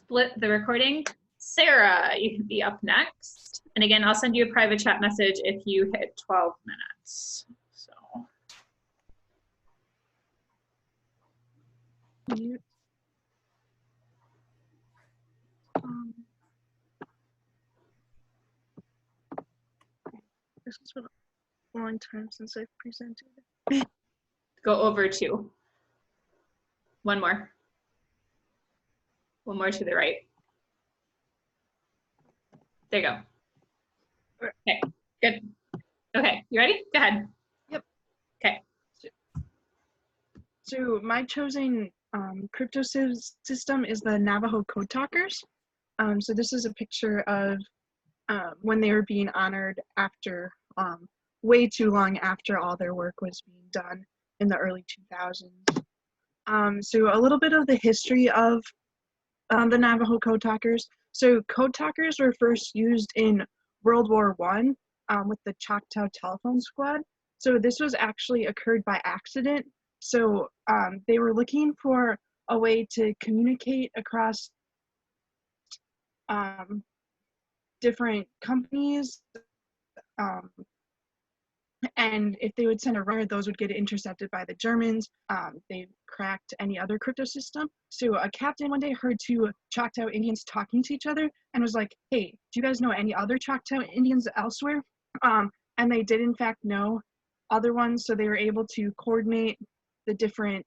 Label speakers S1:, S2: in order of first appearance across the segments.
S1: split the recording. Sarah, you can be up next. And again, I'll send you a private chat message if you hit 12 minutes. So.
S2: This has been a long time since I've presented.
S1: Go over 2. One more. One more to the right. There you go. Okay, good. Okay, you ready? Go ahead.
S2: Yep.
S1: Okay.
S2: So my chosen crypto system is the Navajo Code Talkers. So this is a picture of when they were being honored after way too long after all their work was being done in the early 2000s. So a little bit of the history of the Navajo Code Talkers. So Code Talkers were first used in World War I with the Choctaw Telephone Squad. So this was actually occurred by accident. So they were looking for a way to communicate across different companies, and if they would send a runner, those would get intercepted by the Germans. They cracked any other crypto system. So a captain one day heard 2 Choctaw Indians talking to each other and was like, hey, do you guys know any other Choctaw Indians elsewhere? And they did in fact know other ones, so they were able to coordinate the different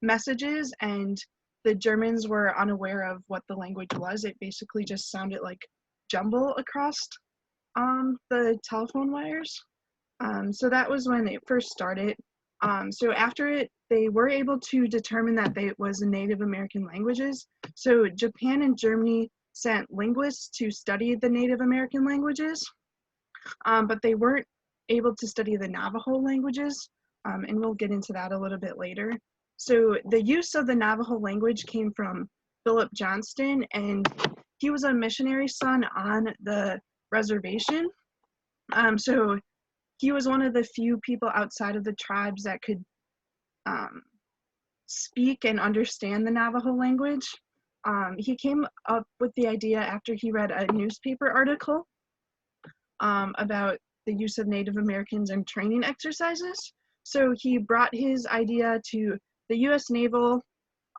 S2: messages, and the Germans were unaware of what the language was. It basically just sounded like jumble across the telephone wires. So that was when it first started. So after it, they were able to determine that it was Native American languages. So Japan and Germany sent linguists to study the Native American languages, but they weren't able to study the Navajo languages, and we'll get into that a little bit later. So the use of the Navajo language came from Philip Johnston, and he was a missionary son on the reservation. So he was one of the few people outside of the tribes that could speak and understand the Navajo language. He came up with the idea after he read a newspaper article about the use of Native Americans in training exercises. So he brought his idea to the US Naval,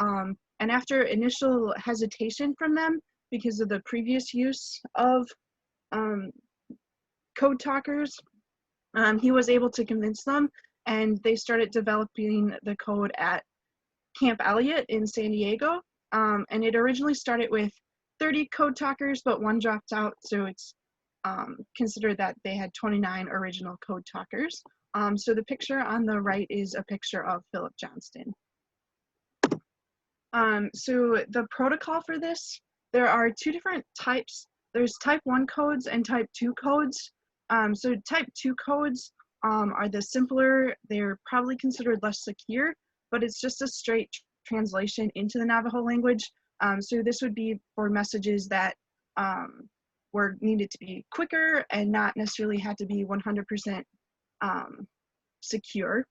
S2: and after initial hesitation from them because of the previous use of code talkers, he was able to convince them, and they started developing the code at Camp Elliott in San Diego. And it originally started with 30 code talkers, but one dropped out, so it's considered that they had 29 original code talkers. So the picture on the right is a picture of Philip Johnston. So the protocol for this, there are 2 different types. There's type 1 codes and type 2 codes. So type 2 codes are the simpler. They're probably considered less secure, but it's just a straight translation into the Navajo language. So this would be for messages that were needed to be quicker and not necessarily had to be 100% secure.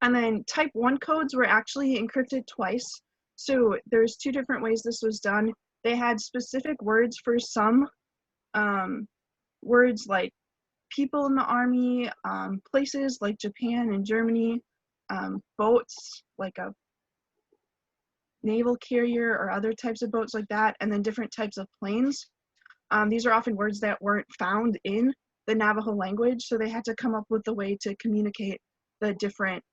S2: And then type 1 codes were actually encrypted twice. So there's 2 different ways this was done. They had specific words for some words like people in the army, places like Japan and Germany, boats like a naval carrier or other types of boats like that, and then different types of planes. These are often words that weren't found in the Navajo language, so they had to come up with a way to communicate the different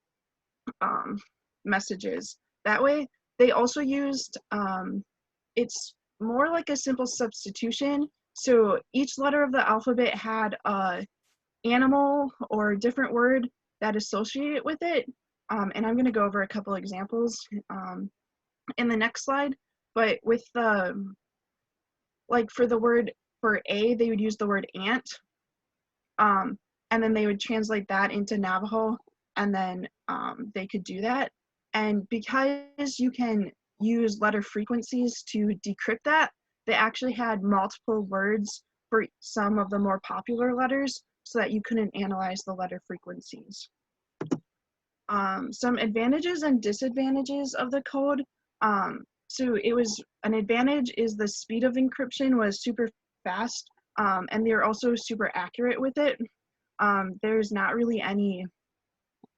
S2: messages that way. They also used, it's more like a simple substitution. So each letter of the alphabet had a animal or different word that associated with it. And I'm gonna go over a couple examples in the next slide. But with the, like for the word for A, they would use the word ant. And then they would translate that into Navajo, and then they could do that. And because you can use letter frequencies to decrypt that, they actually had multiple words for some of the more popular letters so that you couldn't analyze the letter frequencies. Some advantages and disadvantages of the code. So it was an advantage is the speed of encryption was super fast, and they're also super accurate with it. There's not really any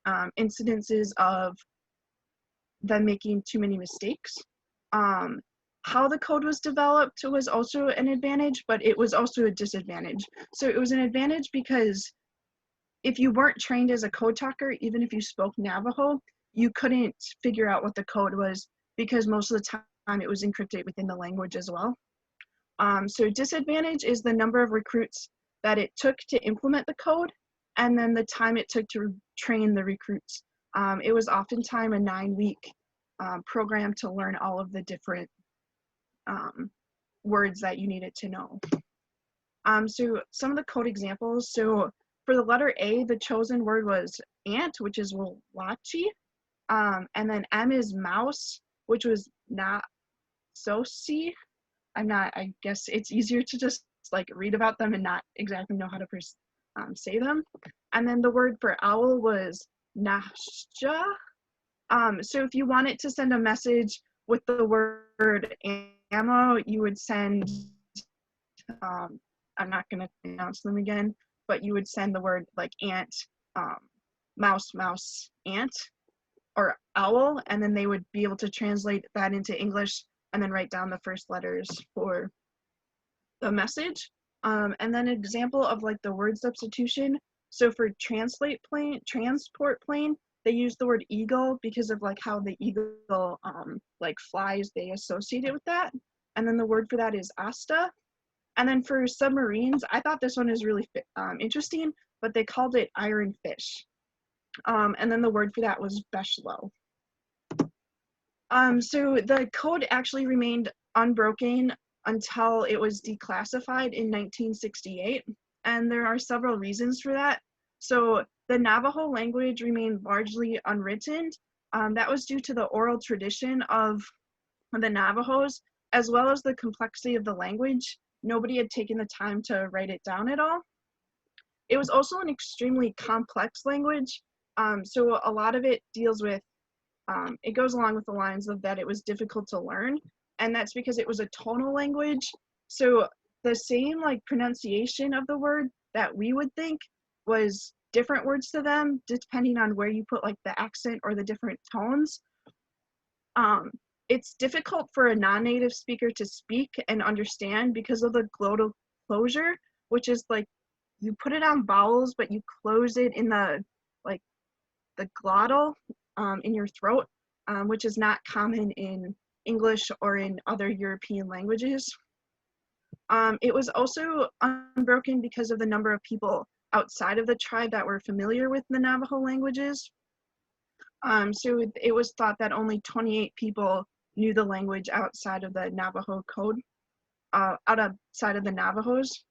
S2: incidences of them making too many mistakes. How the code was developed was also an advantage, but it was also a disadvantage. So it was an advantage because if you weren't trained as a code talker, even if you spoke Navajo, you couldn't figure out what the code was because most of the time it was encrypted within the language as well. So disadvantage is the number of recruits that it took to implement the code, and then the time it took to train the recruits. It was oftentimes a 9-week program to learn all of the different words that you needed to know. So some of the code examples. So for the letter A, the chosen word was ant, which is Wachi. And then M is mouse, which was not sosi. I guess it's easier to just like read about them and not exactly know how to say them. And then the word for owl was nashja. So if you wanted to send a message with the word ammo, you would send, I'm not going to pronounce them again, but you would send the word like ant, mouse, mouse, ant, or owl, and then they would be able to translate that into English and then write down the first letters for the message. And then an example of like the word substitution. So for transport plane, they use the word eagle because of like how the eagle like flies, they associate it with that. And then the word for that is asta. And then for submarines, I thought this one is really interesting, but they called it iron fish. And then the word for that was beshlo. So the code actually remained unbroken until it was declassified in 1968, and there are several reasons for that. So the Navajo language remained largely unwritten. That was due to the oral tradition of the Navajos, as well as the complexity of the language. Nobody had taken the time to write it down at all. It was also an extremely complex language, so a lot of it deals with it goes along with the lines of that it was difficult to learn, and that's because it was a tonal language. So the same like pronunciation of the word that we would think was different words to them depending on where you put like the accent or the different tones. It's difficult for a non-native speaker to speak and understand because of the glottal closure, which is like you put it on vowels, but you close it in the like the glottal in your throat, which is not common in English or in other European languages. It was also unbroken because of the number of people outside of the tribe that were familiar with the Navajo languages. So it was thought that only 28 people knew the language outside of the Navajo code, outside of the Navajos.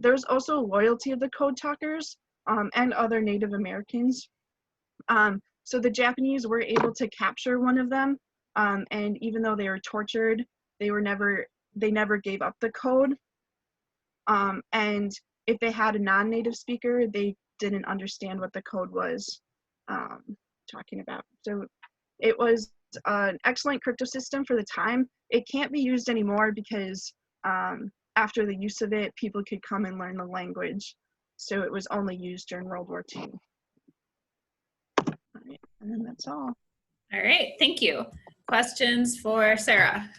S2: There's also loyalty of the code talkers and other Native Americans. So the Japanese were able to capture one of them, and even though they were tortured, they never gave up the code. And if they had a non-native speaker, they didn't understand what the code was talking about. So it was an excellent crypto system for the time. It can't be used anymore because after the use of it, people could come and learn the language. So it was only used during World War II. All right, and then that's all.
S1: All right, thank you. Questions for Sarah?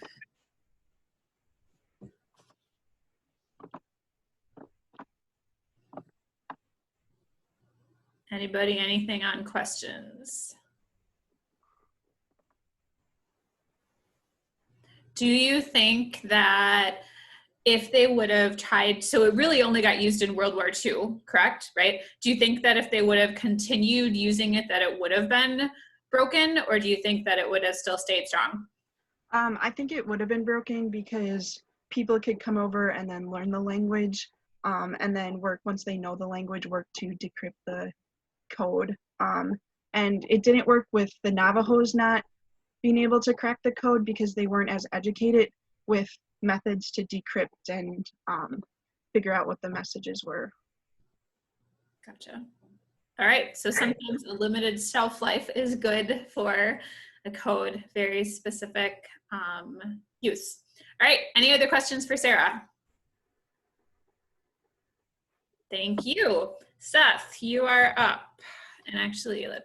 S1: Anybody, anything on questions? Do you think that if they would have tried, so it really only got used in World War II, correct, right? Do you think that if they would have continued using it, that it would have been broken, or do you think that it would have still stayed strong?
S2: I think it would have been broken because people could come over and then learn the language, and then once they know the language, work to decrypt the code. And it didn't work with the Navajos not being able to crack the code because they weren't as educated with methods to decrypt and figure out what the messages were.
S1: Gotcha. All right, so sometimes a limited shelf life is good for a code, very specific use. All right, any other questions for Sarah? Thank you. Seth, you are up. And actually, let's